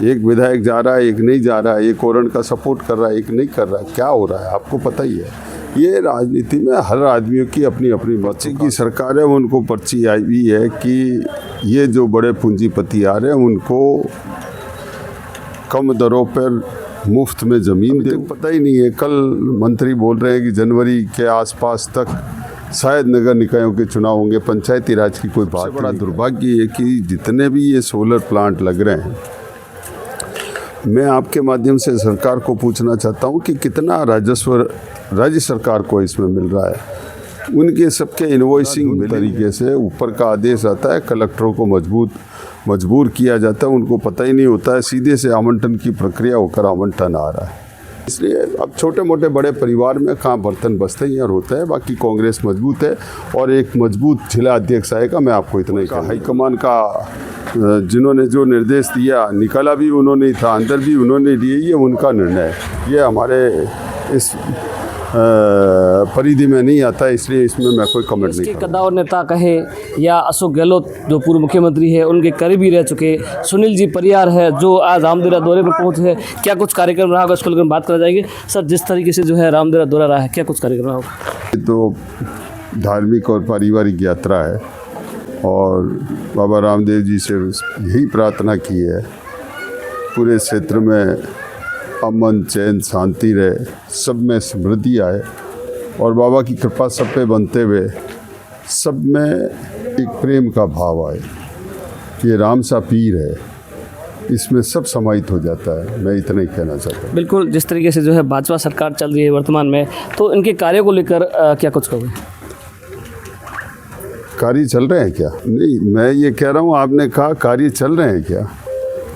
एक विधायक जा रहा है, एक नहीं जा रहा है, एक ओरण का सपोर्ट कर रहा है, एक नहीं कर रहा है। क्या हो रहा है आपको पता ही है। ये राजनीति में हर आदमियों की अपनी अपनी पर्ची की सरकार है। उनको पर्ची आई हुई है कि ये जो बड़े पूंजीपति आ रहे हैं उनको कम दरों पर मुफ्त में ज़मीन दे। पता ही नहीं है। कल मंत्री बोल रहे हैं कि जनवरी के आसपास तक शायद नगर निकायों के चुनाव होंगे। पंचायती राज की कोई बात। बड़ा दुर्भाग्य है कि जितने भी ये सोलर प्लांट लग रहे हैं, मैं आपके माध्यम से सरकार को पूछना चाहता हूं कि कितना राजस्व राज्य सरकार को इसमें मिल रहा है। उनके सबके इन्वॉइसिंग तरीके से ऊपर का आदेश आता है, कलेक्टरों को मजबूर किया जाता है। उनको पता ही नहीं होता है, सीधे से आवंटन की प्रक्रिया होकर आवंटन आ रहा है। इसलिए अब छोटे मोटे बड़े परिवार में कहाँ बर्तन बसते ही और होता है। बाकी कांग्रेस मजबूत है और एक मजबूत जिला अध्यक्ष आएगा। मैं आपको इतना ही कहा, हाईकमान का जिन्होंने जो निर्देश दिया, निकाला भी उन्होंने ही था, अंदर भी उन्होंने लिए, ये उनका निर्णय है। ये हमारे इस परिधि में नहीं आता है, इसलिए इसमें मैं कोई कमेंट नहीं करूँगा। कदावर नेता कहे या अशोक गहलोत जो पूर्व मुख्यमंत्री है उनके करीबी रह चुके, सुनील जी परियार है जो आज रामदेवरा दौरे पर पहुंचे हैं, क्या कुछ कार्यक्रम रहा होगा इसको लेकर बात करा जाएगी। सर, जिस तरीके से जो है रामदेवरा दौरा रहा है, क्या कुछ कार्यक्रम रहा होगा? तो धार्मिक और पारिवारिक यात्रा है और बाबा रामदेव जी से यही प्रार्थना की है पूरे क्षेत्र में अमन चैन शांति रहे, सब में समृद्धि आए और बाबा की कृपा सब पे बनते हुए सब में एक प्रेम का भाव आए। ये राम सा पीर है, इसमें सब समाहित हो जाता है। मैं इतना ही कहना चाहता हूँ। बिल्कुल, जिस तरीके से जो है भाजपा सरकार चल रही है वर्तमान में, तो इनके कार्यों को लेकर क्या कुछ कहोगे? कार्य चल रहे हैं क्या? नहीं, मैं ये कह रहा हूँ, आपने कहा कार्य चल रहे हैं क्या?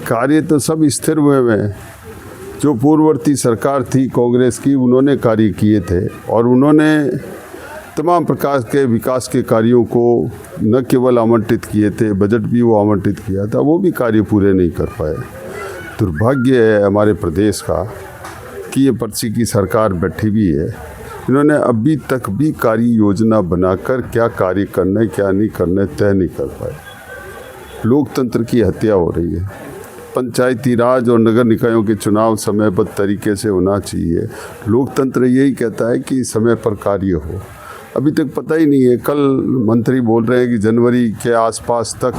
कार्य तो सब स्थिर हुए हैं। जो पूर्ववर्ती सरकार थी कांग्रेस की, उन्होंने कार्य किए थे और उन्होंने तमाम प्रकार के विकास के कार्यों को न केवल आवंटित किए थे, बजट भी वो आवंटित किया था, वो भी कार्य पूरे नहीं कर पाए। दुर्भाग्य है हमारे प्रदेश का कि ये पर्ची की सरकार बैठी हुई है। इन्होंने अभी तक भी कार्य योजना बनाकर क्या कार्य करना है क्या नहीं करना है तय नहीं कर पाए। लोकतंत्र की हत्या हो रही है। पंचायती राज और नगर निकायों के चुनाव समयबद्ध तरीके से होना चाहिए। लोकतंत्र यही कहता है कि समय पर कार्य हो। अभी तक पता ही नहीं है। कल मंत्री बोल रहे हैं कि जनवरी के आसपास तक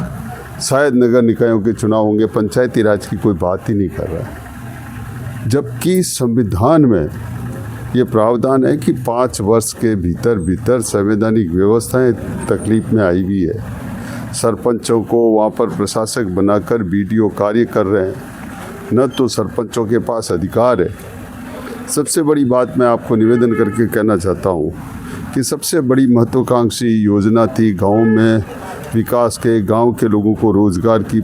शायद नगर निकायों के चुनाव होंगे। पंचायती राज की कोई बात ही नहीं कर रहा है, जबकि संविधान में ये प्रावधान है कि 5 वर्ष के भीतर संवैधानिक व्यवस्थाएं तकलीफ में आई हुई है। सरपंचों को वहाँ पर प्रशासक बनाकर बीडीओ कार्य कर रहे हैं, न तो सरपंचों के पास अधिकार है। सबसे बड़ी बात मैं आपको निवेदन करके कहना चाहता हूँ कि सबसे बड़ी महत्वाकांक्षी योजना थी गाँव में विकास के, गाँव के लोगों को रोजगार की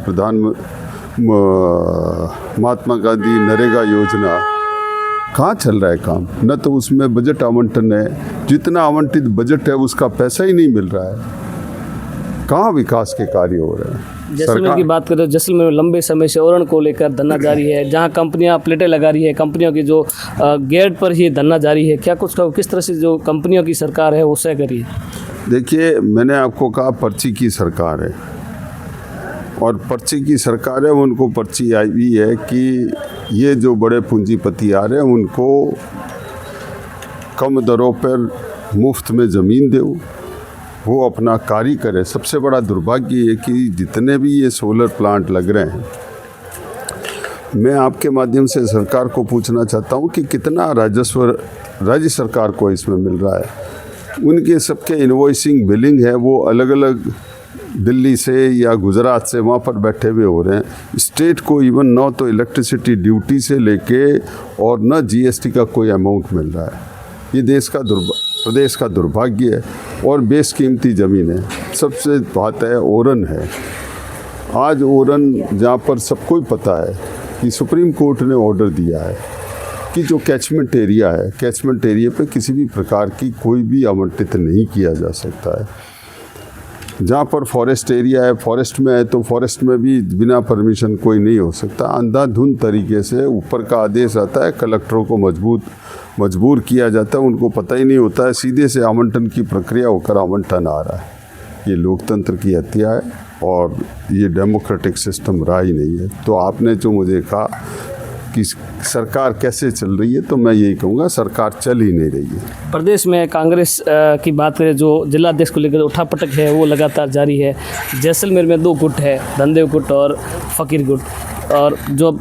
महात्मा गांधी नरेगा योजना। कहाँ चल रहा है काम? न तो उसमें बजट आवंटन है, जितना आवंटित बजट है उसका पैसा ही नहीं मिल रहा है। कहाँ विकास के कार्य हो रहे हैं? जैसलमेर की बात करें, जैसलमेर में लंबे समय से ओरण को लेकर धरना जारी है, जहां कंपनियां प्लेटें लगा रही है, कंपनियों की जो गेट पर ही धरना जारी है। क्या कुछ किस तरह से जो कंपनियों की सरकार है वो तय करी है? देखिए, मैंने आपको कहा पर्ची की सरकार है और पर्ची की सरकार है। उनको पर्ची आई हुई है कि ये जो बड़े पूंजीपति आ रहे हैं उनको कम दरों पर मुफ्त में ज़मीन दो, वो अपना कार्य करे। सबसे बड़ा दुर्भाग्य है कि जितने भी ये सोलर प्लांट लग रहे हैं, मैं आपके माध्यम से सरकार को पूछना चाहता हूँ कि कितना राजस्व राज्य सरकार को इसमें मिल रहा है। उनके सबके इन्वॉइसिंग बिलिंग है वो अलग अलग दिल्ली से या गुजरात से वहाँ पर बैठे हुए हो रहे हैं। स्टेट को इवन न तो इलेक्ट्रिसिटी ड्यूटी से लेके और न जीएसटी का कोई अमाउंट मिल रहा है। ये प्रदेश का दुर्भाग्य है और बेशकीमती ज़मीन है। सबसे बात है ओरण है। आज ओरण जहाँ पर सबको ही पता है कि सुप्रीम कोर्ट ने ऑर्डर दिया है कि जो कैचमेंट एरिया है, कैचमेंट एरिया पे किसी भी प्रकार की कोई भी आवंटित नहीं किया जा सकता है। जहाँ पर फॉरेस्ट एरिया है, फॉरेस्ट में है तो फॉरेस्ट में भी बिना परमिशन कोई नहीं हो सकता। अंधाधुंध तरीके से ऊपर का आदेश आता है, कलेक्टरों को मजबूर किया जाता है। उनको पता ही नहीं होता है, सीधे से आवंटन की प्रक्रिया होकर आवंटन आ रहा है। ये लोकतंत्र की हत्या है। और ये डेमोक्रेटिक सिस्टम रहा ही नहीं है। तो आपने जो मुझे कहा कि सरकार कैसे चल रही है, तो मैं यही कहूँगा सरकार चल ही नहीं रही है। प्रदेश में कांग्रेस की बात करें, जो जिलाध्यक्ष को लेकर उठापटक है वो लगातार जारी है। जैसलमेर में 2 गुट है, धंधे गुट और फ़कीर गुट, और जो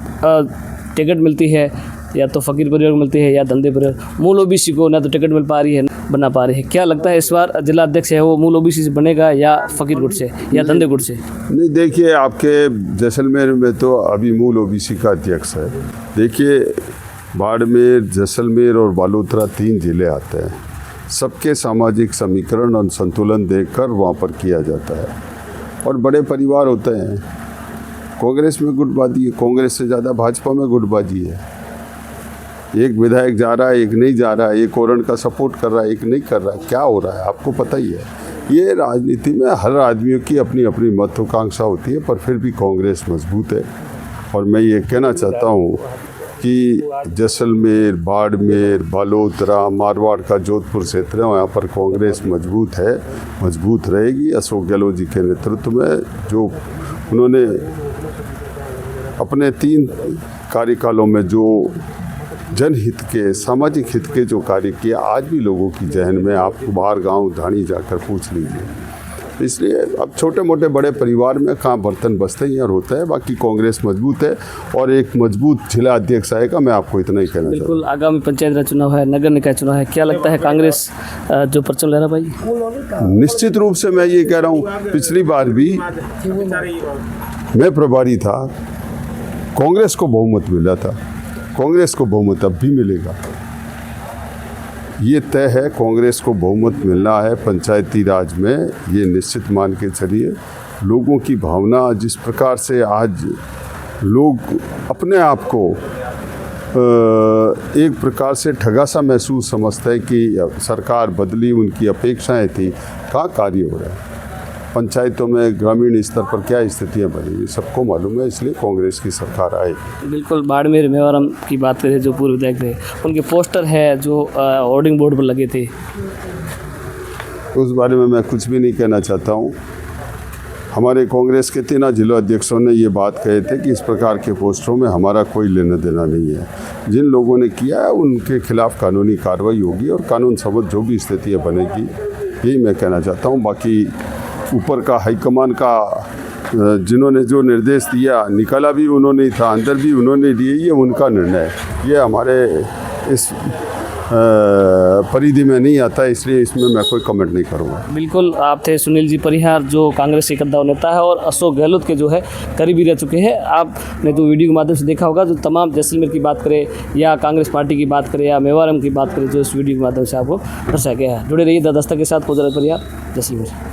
टिकट मिलती है या तो फ़कीर परिवार को मिलती है या धंधे परिवार, मूल ओबीसी को ना तो टिकट मिल पा रही है ना बना पा रही है। क्या लगता है इस बार जिला अध्यक्ष है वो मूल ओबीसी से बनेगा या फ़कीर गुट से या धंधे गुट से? नहीं, देखिए आपके जैसलमेर में तो अभी मूल ओबीसी का अध्यक्ष है। देखिए बाड़मेर, जैसलमेर और बालोतरा 3 ज़िले आते हैं। सबके सामाजिक समीकरण और संतुलन देखकर वहाँ पर किया जाता है, और बड़े परिवार होते हैं। कांग्रेस में गुटबाजी है, कांग्रेस से ज़्यादा भाजपा में गुटबाजी है। एक विधायक जा रहा है, एक नहीं जा रहा है, एक ओरण का सपोर्ट कर रहा है, एक नहीं कर रहा है। क्या हो रहा है आपको पता ही है। ये राजनीति में हर आदमियों की अपनी अपनी महत्वाकांक्षा होती है, पर फिर भी कांग्रेस मजबूत है। और मैं ये कहना चाहता हूँ कि जैसलमेर, बाड़मेर, बालोतरा, मारवाड़ का जोधपुर क्षेत्र है, वहाँ पर कांग्रेस मजबूत है, मजबूत रहेगी। अशोक गहलोत जी के नेतृत्व में जो उन्होंने अपने 3 कार्यकालों में जो जनहित के, सामाजिक हित के जो कार्य किए, आज भी लोगों की जहन में, आप बाहर गांव ढाणी जाकर पूछ लीजिए। इसलिए अब छोटे मोटे बड़े परिवार में कहाँ बर्तन बसते ही और होता है। बाकी कांग्रेस मजबूत है और एक मजबूत जिला अध्यक्ष आएगा। मैं आपको इतना ही कहना चाहता हूँ। बिल्कुल, आगामी पंचायत राज चुनाव है, नगर निकाय चुनाव है, क्या लगता है कांग्रेस जो परचम लहरा पाएगी? निश्चित रूप से मैं ये कह रहा हूँ, पिछली बार भी मैं प्रभारी था, कांग्रेस को बहुमत मिला था, कांग्रेस को बहुमत अब भी मिलेगा। ये तय है, कांग्रेस को बहुमत मिलना है पंचायती राज में, ये निश्चित मान के चलिए। लोगों की भावना जिस प्रकार से आज लोग अपने आप को एक प्रकार से ठगा सा महसूस समझते हैं कि सरकार बदली, उनकी अपेक्षाएं थी, कहाँ कार्य हो रहा है। पंचायतों में ग्रामीण स्तर पर क्या स्थितियां बनेंगी सबको मालूम है, इसलिए कांग्रेस की सरकार आए। बिल्कुल, बाड़मेर मेवारम की बात करें, जो पूर्व विधायक थे उनके पोस्टर है जो होर्डिंग बोर्ड पर लगे थे, उस बारे में मैं कुछ भी नहीं कहना चाहता हूँ। हमारे कांग्रेस के 3 जिला अध्यक्षों ने ये बात कहे थे कि इस प्रकार के पोस्टरों में हमारा कोई लेना देना नहीं है। जिन लोगों ने किया है उनके खिलाफ कानूनी कार्रवाई होगी और कानून सबूत जो भी स्थितियाँ बनेगी, यही मैं कहना चाहता हूँ। बाकी ऊपर का हाईकमान का जिन्होंने जो निर्देश दिया, निकाला भी उन्होंने ही था, अंदर भी उन्होंने दिए, ये उनका निर्णय है। ये हमारे इस परिधि में नहीं आता है, इसलिए इसमें मैं कोई कमेंट नहीं करूँगा। बिल्कुल, आप थे सुनील जी परिहार, जो कांग्रेस के कद्दावर नेता है और अशोक गहलोत के जो है करीबी रह चुके हैं। आपने तो वीडियो के माध्यम से देखा होगा, जो तमाम जैसलमेर की बात करें या कांग्रेस पार्टी की बात करें या मेवारम की बात करें, जो इस वीडियो के माध्यम से आपको दर्शाया गया है। जुड़े रहिए द दस्तक के साथ। पुजारा परिहार, जैसलमेर।